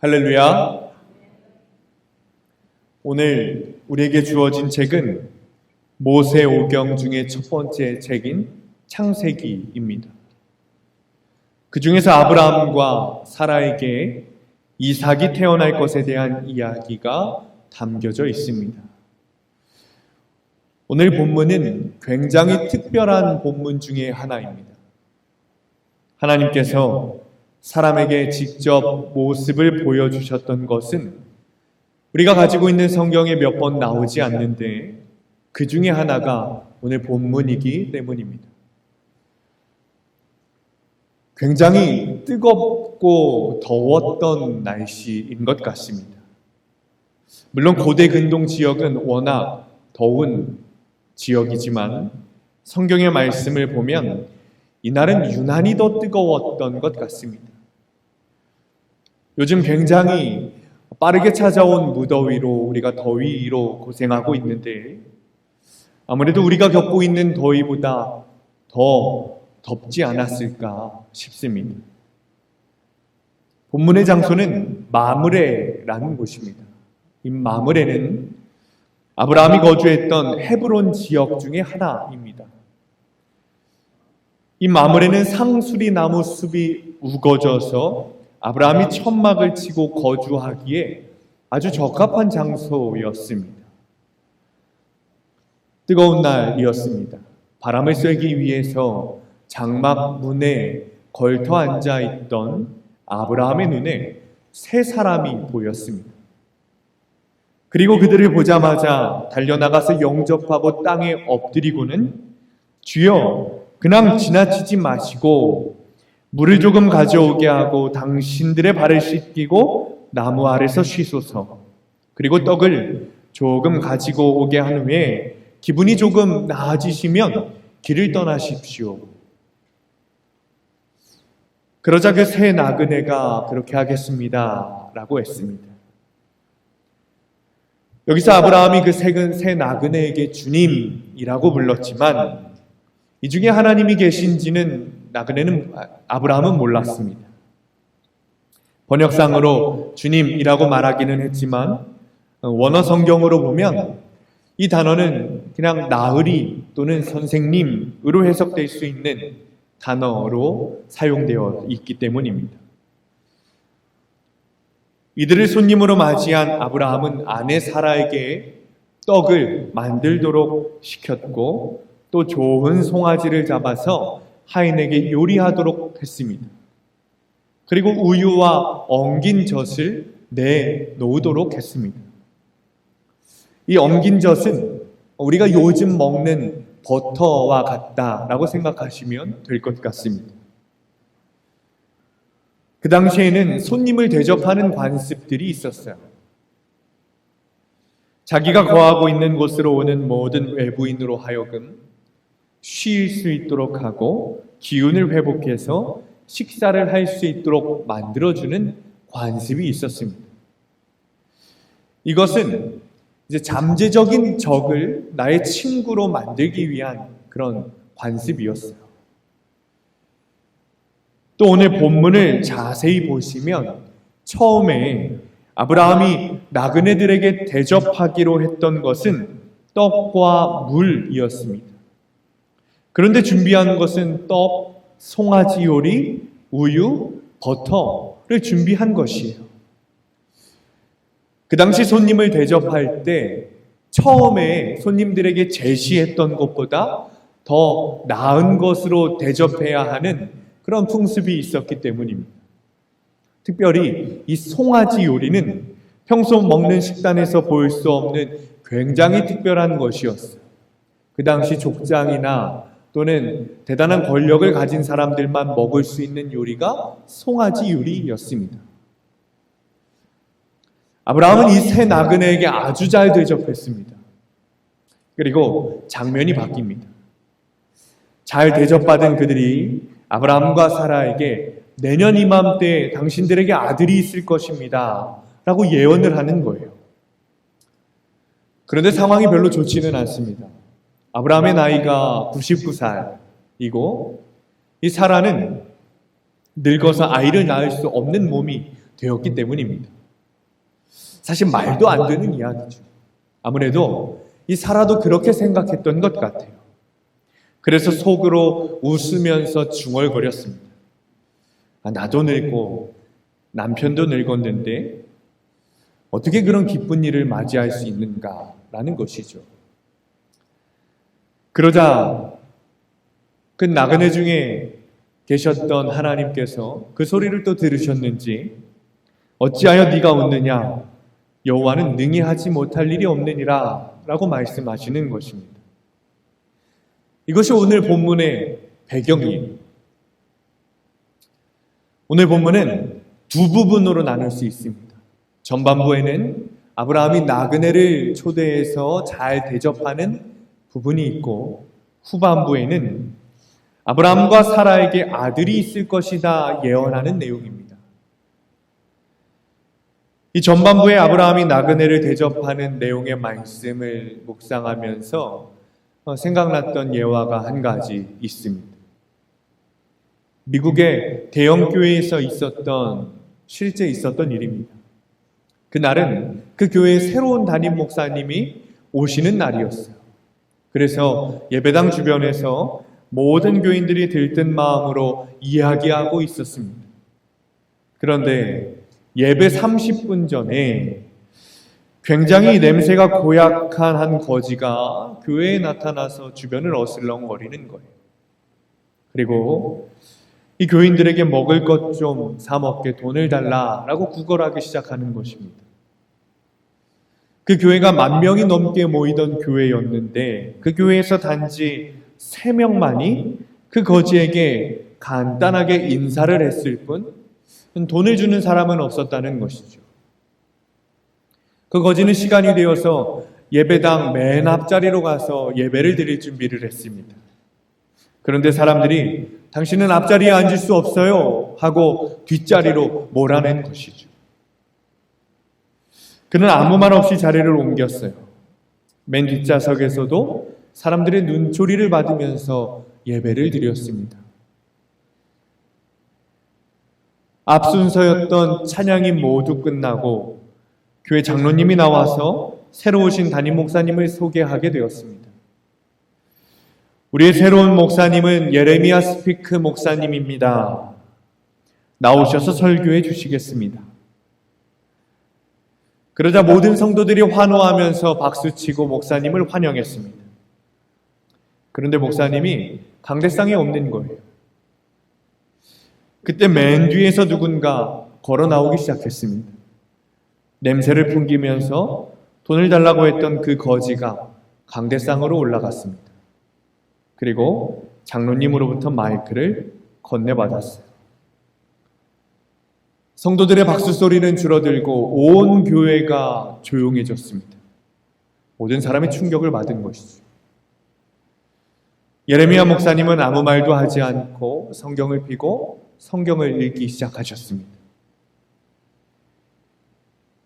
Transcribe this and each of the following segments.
할렐루야. 오늘 우리에게 주어진 책은 모세오경 중에 첫 번째 책인 창세기입니다. 그 중에서 아브라함과 사라에게 이삭이 태어날 것에 대한 이야기가 담겨져 있습니다. 오늘 본문은 굉장히 특별한 본문 중에 하나입니다. 하나님께서 사람에게 직접 모습을 보여주셨던 것은 우리가 가지고 있는 성경에 몇 번 나오지 않는데 그 중에 하나가 오늘 본문이기 때문입니다. 굉장히 뜨겁고 더웠던 날씨인 것 같습니다. 물론 고대 근동 지역은 워낙 더운 지역이지만 성경의 말씀을 보면 이날은 유난히 더 뜨거웠던 것 같습니다. 요즘 굉장히 빠르게 찾아온 무더위로 우리가 더위로 고생하고 있는데 아무래도 우리가 겪고 있는 더위보다 더 덥지 않았을까 싶습니다. 본문의 장소는 마므레라는 곳입니다. 이 마므레는 아브라함이 거주했던 헤브론 지역 중에 하나입니다. 이 마므레는 상수리 나무 숲이 우거져서 아브라함이 천막을 치고 거주하기에 아주 적합한 장소였습니다. 뜨거운 날이었습니다. 바람을 쐬기 위해서 장막 문에 걸터 앉아있던 아브라함의 눈에 세 사람이 보였습니다. 그리고 그들을 보자마자 달려나가서 영접하고 땅에 엎드리고는 주여 그냥 지나치지 마시고 물을 조금 가져오게 하고 당신들의 발을 씻기고 나무 아래서 쉬소서. 그리고 떡을 조금 가지고 오게 한 후에 기분이 조금 나아지시면 길을 떠나십시오. 그러자 그 세 나그네가 그렇게 하겠습니다 라고 했습니다. 여기서 아브라함이 그 세 나그네에게 주님이라고 불렀지만 이 중에 하나님이 계신지는 아브라함은 몰랐습니다. 번역상으로 주님이라고 말하기는 했지만 원어 성경으로 보면 이 단어는 그냥 나으리 또는 선생님으로 해석될 수 있는 단어로 사용되어 있기 때문입니다. 이들을 손님으로 맞이한 아브라함은 아내 사라에게 떡을 만들도록 시켰고 또 좋은 송아지를 잡아서 하인에게 요리하도록 했습니다. 그리고 우유와 엉긴 젖을 내놓도록 했습니다. 이 엉긴 젖은 우리가 요즘 먹는 버터와 같다라고 생각하시면 될 것 같습니다. 그 당시에는 손님을 대접하는 관습들이 있었어요. 자기가 거하고 있는 곳으로 오는 모든 외부인으로 하여금 쉴 수 있도록 하고 기운을 회복해서 식사를 할 수 있도록 만들어주는 관습이 있었습니다. 이것은 이제 잠재적인 적을 나의 친구로 만들기 위한 그런 관습이었어요. 또 오늘 본문을 자세히 보시면 처음에 아브라함이 나그네들에게 대접하기로 했던 것은 떡과 물이었습니다. 그런데 준비한 것은 떡, 송아지 요리, 우유, 버터를 준비한 것이에요. 그 당시 손님을 대접할 때 처음에 손님들에게 제시했던 것보다 더 나은 것으로 대접해야 하는 그런 풍습이 있었기 때문입니다. 특별히 이 송아지 요리는 평소 먹는 식단에서 볼 수 없는 굉장히 특별한 것이었어요. 그 당시 족장이나 또는 대단한 권력을 가진 사람들만 먹을 수 있는 요리가 송아지 요리였습니다. 아브라함은 이 세 나그네에게 아주 잘 대접했습니다. 그리고 장면이 바뀝니다. 잘 대접받은 그들이 아브라함과 사라에게 내년 이맘때 당신들에게 아들이 있을 것입니다 라고 예언을 하는 거예요. 그런데 상황이 별로 좋지는 않습니다. 아브라함의 나이가 99살이고 이 사라는 늙어서 아이를 낳을 수 없는 몸이 되었기 때문입니다. 사실 말도 안 되는 이야기죠. 아무래도 이 사라도 그렇게 생각했던 것 같아요. 그래서 속으로 웃으면서 중얼거렸습니다. 나도 늙고 남편도 늙었는데 어떻게 그런 기쁜 일을 맞이할 수 있는가라는 것이죠. 그러자 그 나그네 중에 계셨던 하나님께서 그 소리를 또 들으셨는지 어찌하여 네가 웃느냐? 여호와는 능히 하지 못할 일이 없느니라 라고 말씀하시는 것입니다. 이것이 오늘 본문의 배경이에요. 오늘 본문은 두 부분으로 나눌 수 있습니다. 전반부에는 아브라함이 나그네를 초대해서 잘 대접하는 부분이 있고, 후반부에는 아브라함과 사라에게 아들이 있을 것이다 예언하는 내용입니다. 이 전반부에 아브라함이 나그네를 대접하는 내용의 말씀을 묵상하면서 생각났던 예화가 한 가지 있습니다. 미국의 대형 교회에서 실제 있었던 일입니다. 그날은 그 교회의 새로운 담임 목사님이 오시는 날이었어요. 그래서 예배당 주변에서 모든 교인들이 들뜬 마음으로 이야기하고 있었습니다. 그런데 예배 30분 전에 굉장히 냄새가 고약한 한 거지가 교회에 나타나서 주변을 어슬렁거리는 거예요. 그리고 이 교인들에게 먹을 것 좀 사 먹게 돈을 달라라고 구걸하기 시작하는 것입니다. 그 교회가 10,000명이 넘게 모이던 교회였는데 그 교회에서 단지 3명만이 그 거지에게 간단하게 인사를 했을 뿐 돈을 주는 사람은 없었다는 것이죠. 그 거지는 시간이 되어서 예배당 맨 앞자리로 가서 예배를 드릴 준비를 했습니다. 그런데 사람들이 당신은 앞자리에 앉을 수 없어요 하고 뒷자리로 몰아낸 것이죠. 그는 아무 말 없이 자리를 옮겼어요. 맨 뒷좌석에서도 사람들의 눈초리를 받으면서 예배를 드렸습니다. 앞 순서였던 찬양이 모두 끝나고 교회 장로님이 나와서 새로 오신 담임 목사님을 소개하게 되었습니다. 우리의 새로운 목사님은 예레미야 스피크 목사님입니다. 나오셔서 설교해 주시겠습니다. 그러자 모든 성도들이 환호하면서 박수치고 목사님을 환영했습니다. 그런데 목사님이 강대상에 없는 거예요. 그때 맨 뒤에서 누군가 걸어 나오기 시작했습니다. 냄새를 풍기면서 돈을 달라고 했던 그 거지가 강대상으로 올라갔습니다. 그리고 장로님으로부터 마이크를 건네받았어요. 성도들의 박수 소리는 줄어들고 온 교회가 조용해졌습니다. 모든 사람이 충격을 받은 것이죠. 예레미야 목사님은 아무 말도 하지 않고 성경을 펴고 성경을 읽기 시작하셨습니다.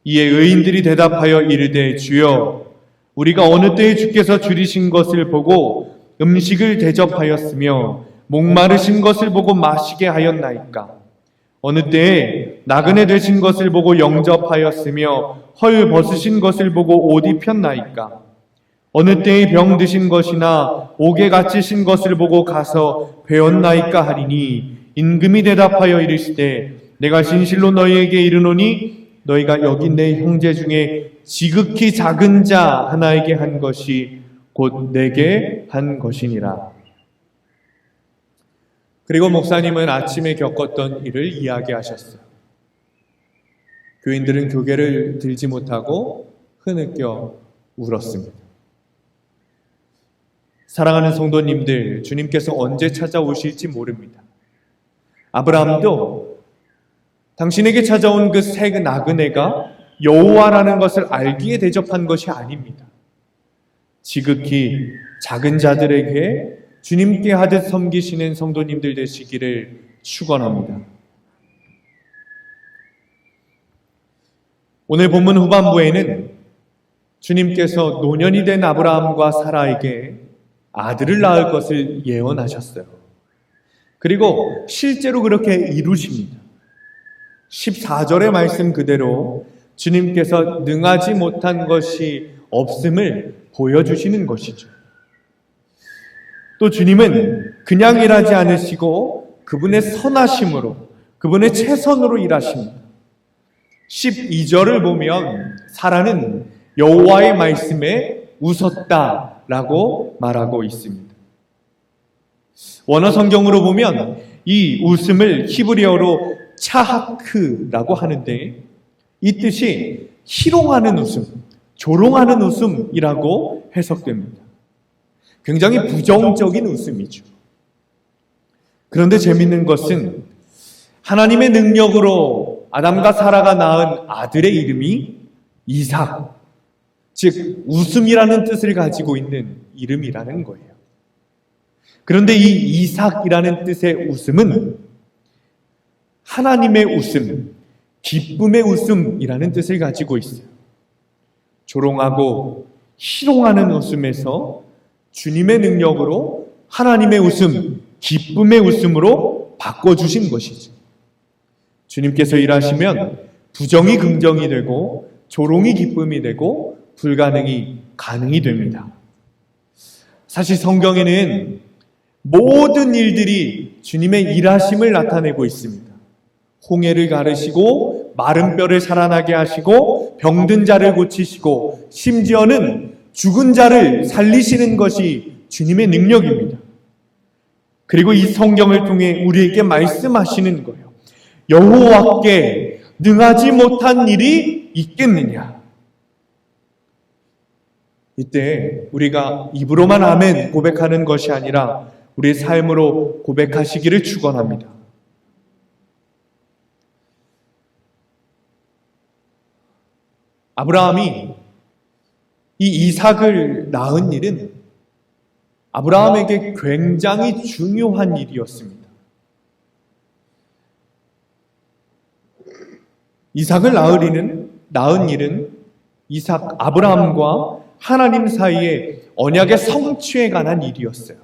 이에 의인들이 대답하여 이르되 주여 우리가 어느 때에 주께서 줄이신 것을 보고 음식을 대접하였으며 목마르신 것을 보고 마시게 하였나이까? 어느 때에 나그네 되신 것을 보고 영접하였으며 헐 벗으신 것을 보고 옷 입혔나이까? 어느 때에 병 드신 것이나 옥에 갇히신 것을 보고 가서 배웠나이까 하리니 임금이 대답하여 이르시되 내가 진실로 너희에게 이르노니 너희가 여기 내 형제 중에 지극히 작은 자 하나에게 한 것이 곧 내게 한 것이니라. 그리고 목사님은 아침에 겪었던 일을 이야기하셨어요. 교인들은 고개를 들지 못하고 흐느껴 울었습니다. 사랑하는 성도님들, 주님께서 언제 찾아오실지 모릅니다. 아브라함도 당신에게 찾아온 그 새 나그네가 여호와라는 것을 알기에 대접한 것이 아닙니다. 지극히 작은 자들에게 주님께 하듯 섬기시는 성도님들 되시기를 축원합니다. 오늘 본문 후반부에는 주님께서 노년이 된 아브라함과 사라에게 아들을 낳을 것을 예언하셨어요. 그리고 실제로 그렇게 이루십니다. 14절의 말씀 그대로 주님께서 능하지 못한 것이 없음을 보여주시는 것이죠. 또 주님은 그냥 일하지 않으시고 그분의 선하심으로, 그분의 최선으로 일하십니다. 12절을 보면 사라는 여호와의 말씀에 웃었다라고 말하고 있습니다. 원어 성경으로 보면 이 웃음을 히브리어로 차하크라고 하는데 이 뜻이 희롱하는 웃음, 조롱하는 웃음이라고 해석됩니다. 굉장히 부정적인 웃음이죠. 그런데 재밌는 것은 하나님의 능력으로 아담과 사라가 낳은 아들의 이름이 이삭, 즉 웃음이라는 뜻을 가지고 있는 이름이라는 거예요. 그런데 이 이삭이라는 뜻의 웃음은 하나님의 웃음, 기쁨의 웃음이라는 뜻을 가지고 있어요. 조롱하고 희롱하는 웃음에서 주님의 능력으로 하나님의 웃음, 기쁨의 웃음으로 바꿔주신 것이죠. 주님께서 일하시면 부정이 긍정이 되고 조롱이 기쁨이 되고 불가능이 가능이 됩니다. 사실 성경에는 모든 일들이 주님의 일하심을 나타내고 있습니다. 홍해를 가르시고 마른 뼈를 살아나게 하시고 병든 자를 고치시고 심지어는 죽은 자를 살리시는 것이 주님의 능력입니다. 그리고 이 성경을 통해 우리에게 말씀하시는 거예요. 여호와께 능하지 못한 일이 있겠느냐? 이때 우리가 입으로만 아멘 고백하는 것이 아니라 우리의 삶으로 고백하시기를 축원합니다. 아브라함이 이 이삭을 낳은 일은 아브라함에게 굉장히 중요한 일이었습니다. 이삭을 낳은 일은 이삭 아브라함과 하나님 사이의 언약의 성취에 관한 일이었어요.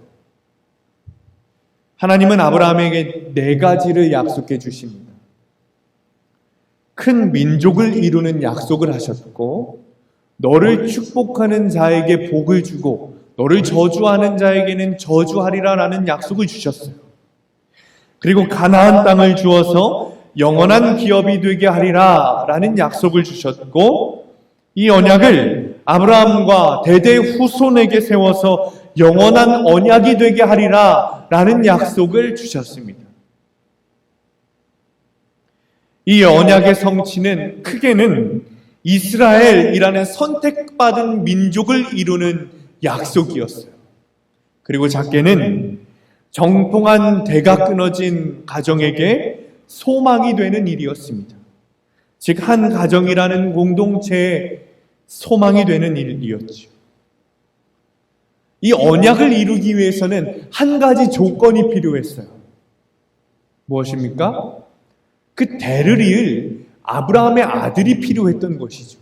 하나님은 아브라함에게 4가지를 약속해 주십니다. 큰 민족을 이루는 약속을 하셨고, 너를 축복하는 자에게 복을 주고 너를 저주하는 자에게는 저주하리라라는 약속을 주셨어요. 그리고 가나안 땅을 주어서 영원한 기업이 되게 하리라라는 약속을 주셨고, 이 언약을 아브라함과 대대 후손에게 세워서 영원한 언약이 되게 하리라라는 약속을 주셨습니다. 이 언약의 성취는 크게는 이스라엘이라는 선택받은 민족을 이루는 약속이었어요. 그리고 작게는 정통한 대가 끊어진 가정에게 소망이 되는 일이었습니다. 즉, 한 가정이라는 공동체의 소망이 되는 일이었죠. 이 언약을 이루기 위해서는 한 가지 조건이 필요했어요. 무엇입니까? 그 대를 이을 아브라함의 아들이 필요했던 것이죠.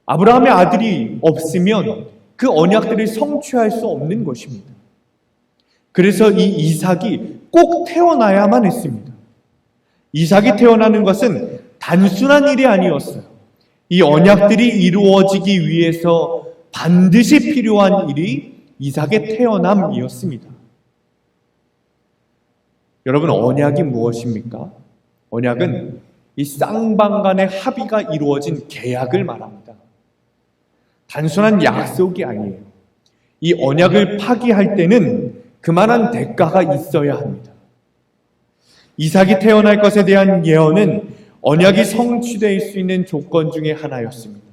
아브라함의 아들이 없으면 그 언약들을 성취할 수 없는 것입니다. 그래서 이 이삭이 꼭 태어나야만 했습니다. 이삭이 태어나는 것은 단순한 일이 아니었어요. 이 언약들이 이루어지기 위해서 반드시 필요한 일이 이삭의 태어남이었습니다. 여러분, 언약이 무엇입니까? 언약은 이 쌍방 간의 합의가 이루어진 계약을 말합니다. 단순한 약속이 아니에요. 이 언약을 파기할 때는 그만한 대가가 있어야 합니다. 이삭이 태어날 것에 대한 예언은 언약이 성취될 수 있는 조건 중에 하나였습니다.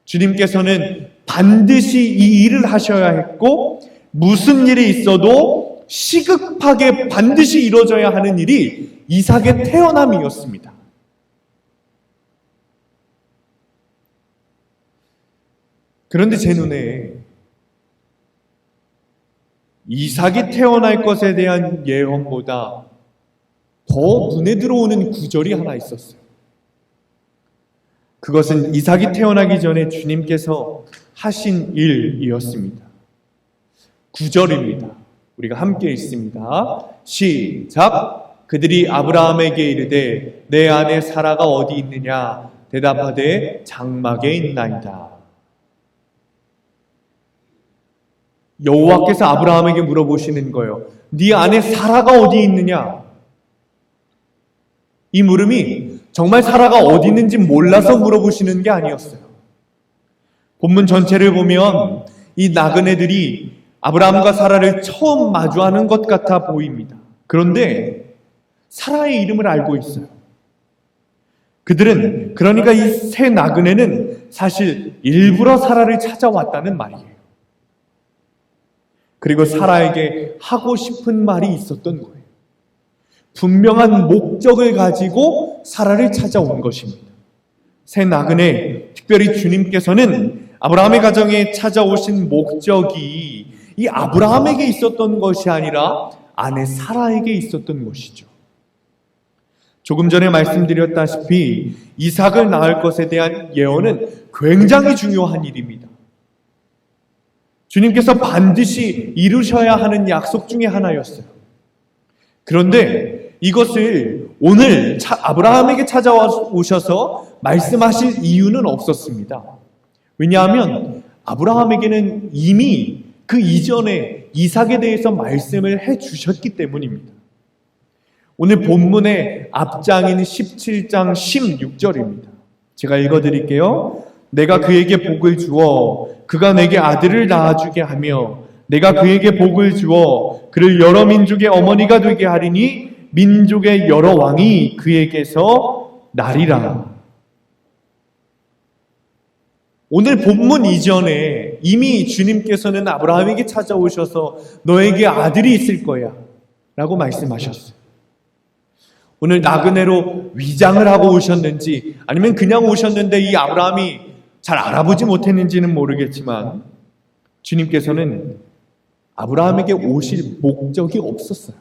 주님께서는 반드시 이 일을 하셔야 했고, 무슨 일이 있어도 시급하게 반드시 이루어져야 하는 일이 이삭의 태어남이었습니다. 그런데 제 눈에 이삭이 태어날 것에 대한 예언보다 더 눈에 들어오는 구절이 하나 있었어요. 그것은 이삭이 태어나기 전에 주님께서 하신 일이었습니다. 9절입니다. 우리가 함께 읽습니다. 시작! 그들이 아브라함에게 이르되 내 아내 사라가 어디 있느냐 대답하되 장막에 있나이다. 여호와께서 아브라함에게 물어보시는 거예요. 네 아내 사라가 어디 있느냐? 이 물음이 정말 사라가 어디 있는지 몰라서 물어보시는 게 아니었어요. 본문 전체를 보면 이 나그네들이 아브라함과 사라를 처음 마주하는 것 같아 보입니다. 그런데 사라의 이름을 알고 있어요. 그들은 그러니까 이 세 나그네는 사실 일부러 사라를 찾아왔다는 말이에요. 그리고 사라에게 하고 싶은 말이 있었던 거예요. 분명한 목적을 가지고 사라를 찾아온 것입니다. 세 나그네, 특별히 주님께서는 아브라함의 가정에 찾아오신 목적이 이 아브라함에게 있었던 것이 아니라 아내 사라에게 있었던 것이죠. 조금 전에 말씀드렸다시피 이삭을 낳을 것에 대한 예언은 굉장히 중요한 일입니다. 주님께서 반드시 이루셔야 하는 약속 중에 하나였어요. 그런데 이것을 오늘 아브라함에게 찾아오셔서 말씀하실 이유는 없었습니다. 왜냐하면 아브라함에게는 이미 그 이전에 이삭에 대해서 말씀을 해 주셨기 때문입니다. 오늘 본문의 앞장인 17장 16절입니다. 제가 읽어드릴게요. 내가 그에게 복을 주어 그가 내게 아들을 낳아주게 하며 내가 그에게 복을 주어 그를 여러 민족의 어머니가 되게 하리니 민족의 여러 왕이 그에게서 나리라. 오늘 본문 이전에 이미 주님께서는 아브라함에게 찾아오셔서 너에게 아들이 있을 거야 라고 말씀하셨어요. 오늘 나그네로 위장을 하고 오셨는지 아니면 그냥 오셨는데 이 아브라함이 잘 알아보지 못했는지는 모르겠지만 주님께서는 아브라함에게 오실 목적이 없었어요.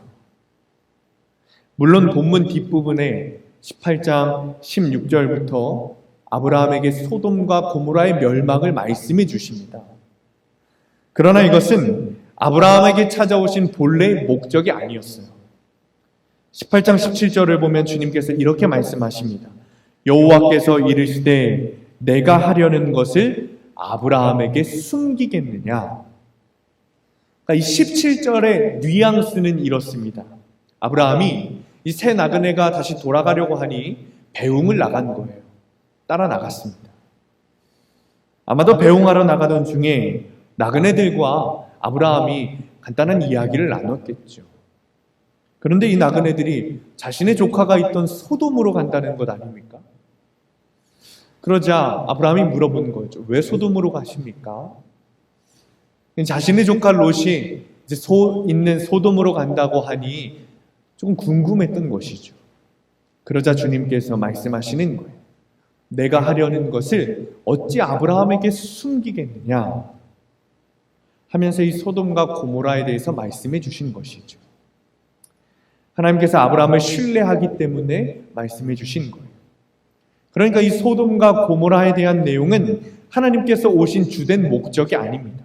물론 본문 뒷부분에 18장 16절부터 아브라함에게 소돔과 고모라의 멸망을 말씀해 주십니다. 그러나 이것은 아브라함에게 찾아오신 본래의 목적이 아니었어요. 18장 17절을 보면 주님께서 이렇게 말씀하십니다. 여호와께서 이르시되 내가 하려는 것을 아브라함에게 숨기겠느냐. 그러니까 이 17절의 뉘앙스는 이렇습니다. 아브라함이 이 새 나그네가 다시 돌아가려고 하니 배웅을 나간 거예요. 따라 나갔습니다. 아마도 배웅하러 나가던 중에 나그네들과 아브라함이 간단한 이야기를 나눴겠죠. 그런데 이 나그네들이 자신의 조카가 있던 소돔으로 간다는 것 아닙니까? 그러자 아브라함이 물어본 거죠. 왜 소돔으로 가십니까? 자신의 조카 롯이 이제 있는 소돔으로 간다고 하니 조금 궁금했던 것이죠. 그러자 주님께서 말씀하시는 거예요. 내가 하려는 것을 어찌 아브라함에게 숨기겠느냐 하면서 이 소돔과 고모라에 대해서 말씀해 주신 것이죠. 하나님께서 아브라함을 신뢰하기 때문에 말씀해 주신 거예요. 그러니까 이 소돔과 고모라에 대한 내용은 하나님께서 오신 주된 목적이 아닙니다.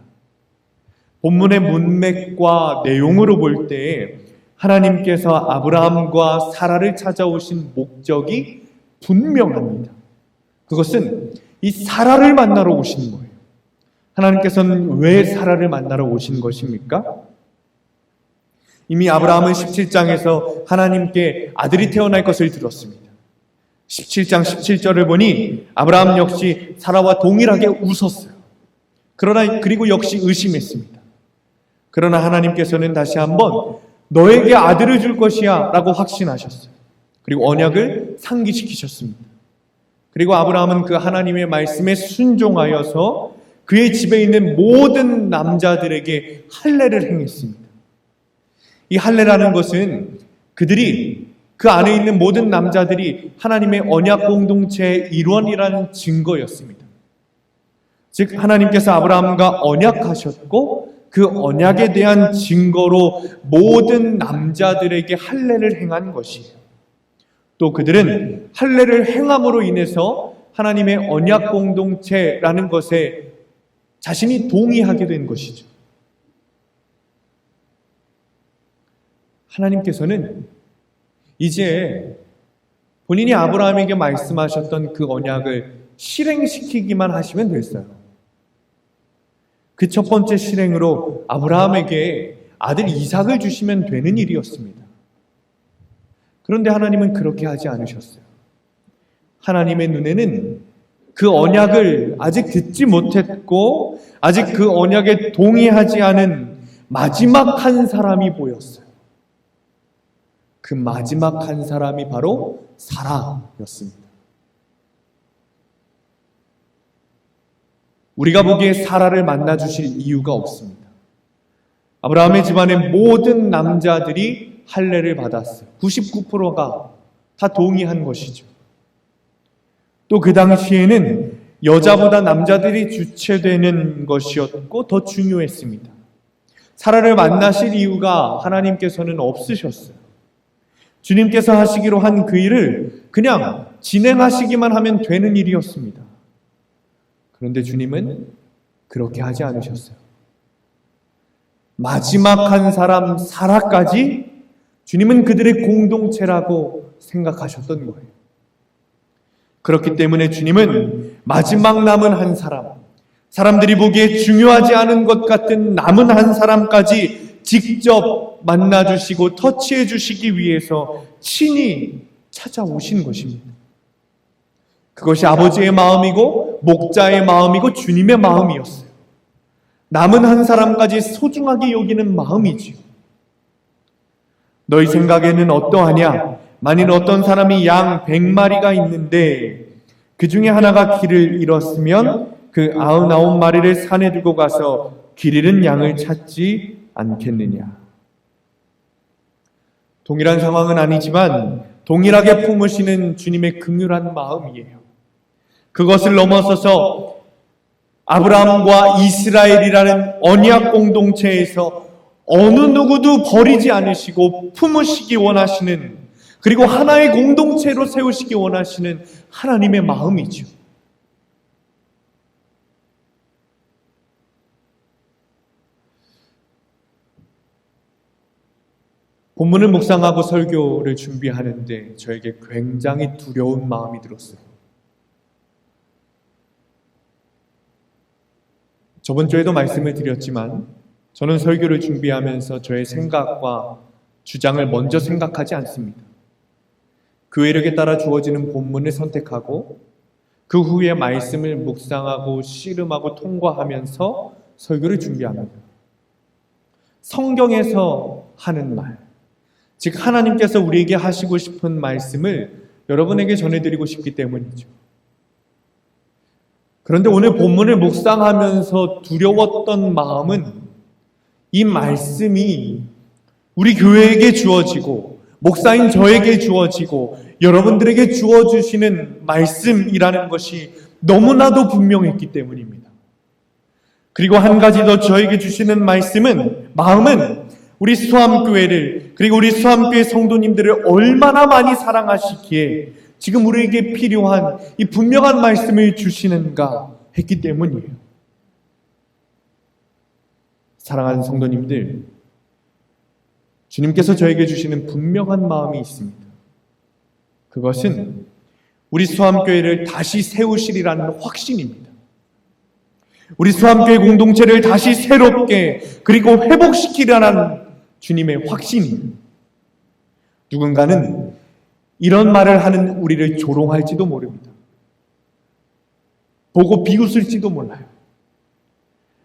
본문의 문맥과 내용으로 볼 때 하나님께서 아브라함과 사라를 찾아오신 목적이 분명합니다. 그것은 이 사라를 만나러 오신 거예요. 하나님께서는 왜 사라를 만나러 오신 것입니까? 이미 아브라함은 17장에서 하나님께 아들이 태어날 것을 들었습니다. 17장 17절을 보니 아브라함 역시 사라와 동일하게 웃었어요. 그리고 역시 의심했습니다. 그러나 하나님께서는 다시 한번 너에게 아들을 줄 것이야 라고 확신하셨어요. 그리고 언약을 상기시키셨습니다. 그리고 아브라함은 그 하나님의 말씀에 순종하여서 그의 집에 있는 모든 남자들에게 할례를 행했습니다. 이 할례라는 것은 그들이 그 안에 있는 모든 남자들이 하나님의 언약 공동체의 일원이라는 증거였습니다. 즉 하나님께서 아브라함과 언약하셨고 그 언약에 대한 증거로 모든 남자들에게 할례를 행한 것이에요. 또 그들은 할례를 행함으로 인해서 하나님의 언약 공동체라는 것에 자신이 동의하게 된 것이죠. 하나님께서는 이제 본인이 아브라함에게 말씀하셨던 그 언약을 실행시키기만 하시면 됐어요. 그 첫 번째 실행으로 아브라함에게 아들 이삭을 주시면 되는 일이었습니다. 그런데 하나님은 그렇게 하지 않으셨어요. 하나님의 눈에는 그 언약을 아직 듣지 못했고 아직 그 언약에 동의하지 않은 마지막 한 사람이 보였어요. 그 마지막 한 사람이 바로 사라였습니다. 우리가 보기에 사라를 만나주실 이유가 없습니다. 아브라함의 집안의 모든 남자들이 할례를 받았어요. 99%가 다 동의한 것이죠. 또 그 당시에는 여자보다 남자들이 주체되는 것이었고 더 중요했습니다. 사라를 만나실 이유가 하나님께서는 없으셨어요. 주님께서 하시기로 한 그 일을 그냥 진행하시기만 하면 되는 일이었습니다. 그런데 주님은 그렇게 하지 않으셨어요. 마지막 한 사람 사라까지 주님은 그들의 공동체라고 생각하셨던 거예요. 그렇기 때문에 주님은 마지막 남은 한 사람, 사람들이 보기에 중요하지 않은 것 같은 남은 한 사람까지 직접 만나주시고 터치해 주시기 위해서 친히 찾아오신 것입니다. 그것이 아버지의 마음이고 목자의 마음이고 주님의 마음이었어요. 남은 한 사람까지 소중하게 여기는 마음이지요. 너희 생각에는 어떠하냐? 만일 어떤 사람이 양 100마리가 있는데 그 중에 하나가 길을 잃었으면 그 99마리를 산에 두고 가서 길 잃은 양을 찾지 않겠느냐. 동일한 상황은 아니지만 동일하게 품으시는 주님의 긍휼한 마음이에요. 그것을 넘어서서 아브라함과 이스라엘이라는 언약 공동체에서 어느 누구도 버리지 않으시고 품으시기 원하시는, 그리고 하나의 공동체로 세우시기 원하시는 하나님의 마음이죠. 본문을 묵상하고 설교를 준비하는데 저에게 굉장히 두려운 마음이 들었어요. 저번 주에도 말씀을 드렸지만 저는 설교를 준비하면서 저의 생각과 주장을 먼저 생각하지 않습니다. 교회력에 따라 주어지는 본문을 선택하고 그 후에 말씀을 묵상하고 씨름하고 통과하면서 설교를 준비합니다. 성경에서 하는 말, 즉 하나님께서 우리에게 하시고 싶은 말씀을 여러분에게 전해드리고 싶기 때문이죠. 그런데 오늘 본문을 묵상하면서 두려웠던 마음은 이 말씀이 우리 교회에게 주어지고 목사인 저에게 주어지고 여러분들에게 주어주시는 말씀이라는 것이 너무나도 분명했기 때문입니다. 그리고 한 가지 더 저에게 주시는 마음은 우리 수암교회를, 그리고 우리 수암교회 성도님들을 얼마나 많이 사랑하시기에 지금 우리에게 필요한 이 분명한 말씀을 주시는가 했기 때문이에요. 사랑하는 성도님들, 주님께서 저에게 주시는 분명한 마음이 있습니다. 그것은 우리 수암교회를 다시 세우시리라는 확신입니다. 우리 수암교회 공동체를 다시 새롭게 그리고 회복시키려는 주님의 확신입니다. 누군가는 이런 말을 하는 우리를 조롱할지도 모릅니다. 보고 비웃을지도 몰라요.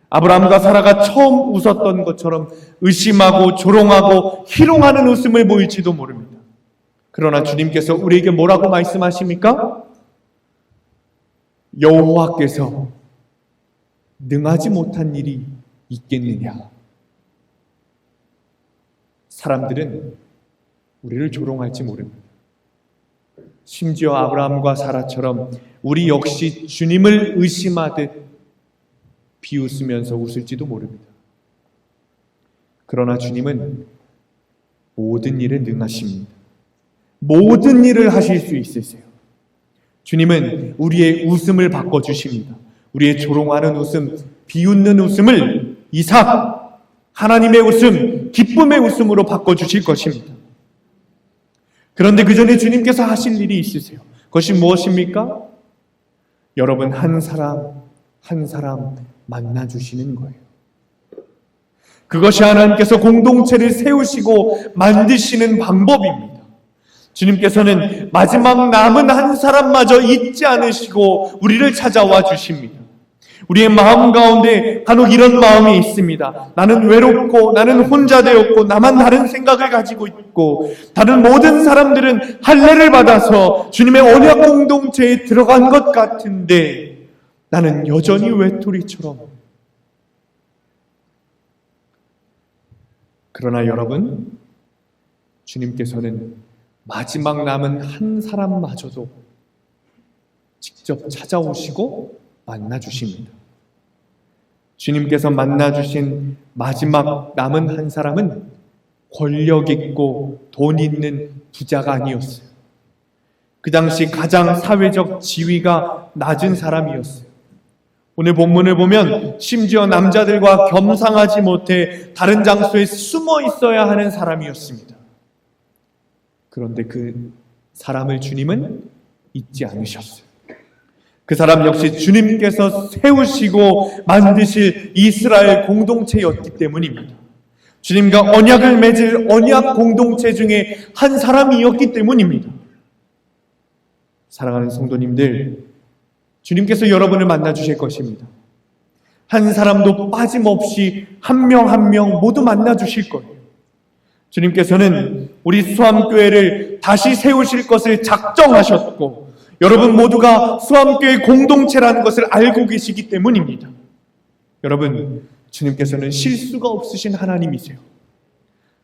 아브라함과 사라가 처음 웃었던 것처럼 의심하고 조롱하고 희롱하는 웃음을 보일지도 모릅니다. 그러나 주님께서 우리에게 뭐라고 말씀하십니까? 여호와께서 능하지 못한 일이 있겠느냐. 사람들은 우리를 조롱할지 모릅니다. 심지어 아브라함과 사라처럼 우리 역시 주님을 의심하듯 비웃으면서 웃을지도 모릅니다. 그러나 주님은 모든 일에 능하십니다. 모든 일을 하실 수 있으세요. 주님은 우리의 웃음을 바꿔주십니다. 우리의 조롱하는 웃음, 비웃는 웃음을 이삭, 하나님의 웃음, 기쁨의 웃음으로 바꿔주실 것입니다. 그런데 그 전에 주님께서 하실 일이 있으세요. 그것이 무엇입니까? 여러분 한 사람 한 사람 만나주시는 거예요. 그것이 하나님께서 공동체를 세우시고 만드시는 방법입니다. 주님께서는 마지막 남은 한 사람마저 잊지 않으시고 우리를 찾아와 주십니다. 우리의 마음 가운데 간혹 이런 마음이 있습니다. 나는 외롭고 나는 혼자 되었고 나만 다른 생각을 가지고 있고 다른 모든 사람들은 할례를 받아서 주님의 언약 공동체에 들어간 것 같은데 나는 여전히 외톨이처럼. 그러나 여러분, 주님께서는 마지막 남은 한 사람마저도 직접 찾아오시고 만나주십니다. 주님께서 만나주신 마지막 남은 한 사람은 권력 있고 돈 있는 부자가 아니었어요. 그 당시 가장 사회적 지위가 낮은 사람이었어요. 오늘 본문을 보면 심지어 남자들과 겸상하지 못해 다른 장소에 숨어 있어야 하는 사람이었습니다. 그런데 그 사람을 주님은 잊지 않으셨어요. 그 사람 역시 주님께서 세우시고 만드실 이스라엘 공동체였기 때문입니다. 주님과 언약을 맺을 언약 공동체 중에 한 사람이었기 때문입니다. 사랑하는 성도님들, 주님께서 여러분을 만나주실 것입니다. 한 사람도 빠짐없이 한 명 한 명 모두 만나주실 거예요. 주님께서는 우리 수암교회를 다시 세우실 것을 작정하셨고 여러분 모두가 수암교회 공동체라는 것을 알고 계시기 때문입니다. 여러분, 주님께서는 실수가 없으신 하나님이세요.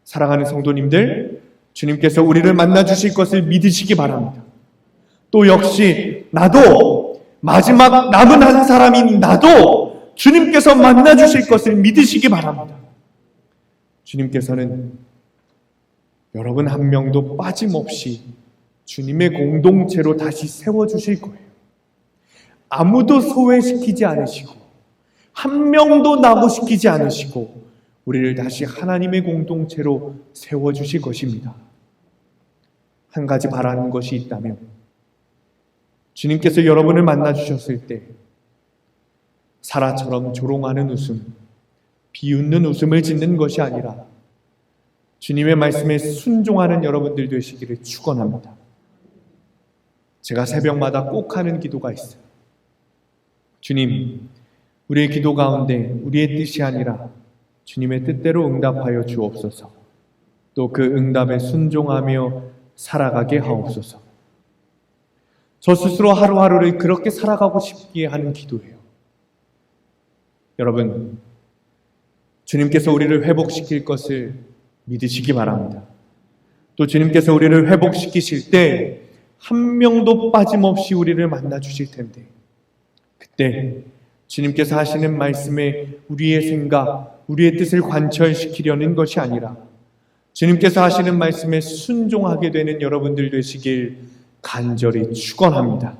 사랑하는 성도님들, 주님께서 우리를 만나주실 것을 믿으시기 바랍니다. 또 역시 나도 마지막 남은 한 사람인 나도 주님께서 만나주실 것을 믿으시기 바랍니다. 주님께서는 여러분 한 명도 빠짐없이 주님의 공동체로 다시 세워주실 거예요. 아무도 소외시키지 않으시고 한 명도 낙오시키지 않으시고 우리를 다시 하나님의 공동체로 세워주실 것입니다. 한 가지 바라는 것이 있다면 주님께서 여러분을 만나주셨을 때 사라처럼 조롱하는 웃음, 비웃는 웃음을 짓는 것이 아니라 주님의 말씀에 순종하는 여러분들 되시기를 축원합니다. 제가 새벽마다 꼭 하는 기도가 있어요. 주님, 우리의 기도 가운데 우리의 뜻이 아니라 주님의 뜻대로 응답하여 주옵소서. 또 그 응답에 순종하며 살아가게 하옵소서. 저 스스로 하루하루를 그렇게 살아가고 싶게 하는 기도예요. 여러분, 주님께서 우리를 회복시킬 것을 믿으시기 바랍니다. 또 주님께서 우리를 회복시키실 때 한 명도 빠짐없이 우리를 만나 주실 텐데 그때 주님께서 하시는 말씀에 우리의 생각, 우리의 뜻을 관철시키려는 것이 아니라 주님께서 하시는 말씀에 순종하게 되는 여러분들 되시길 간절히 축원합니다.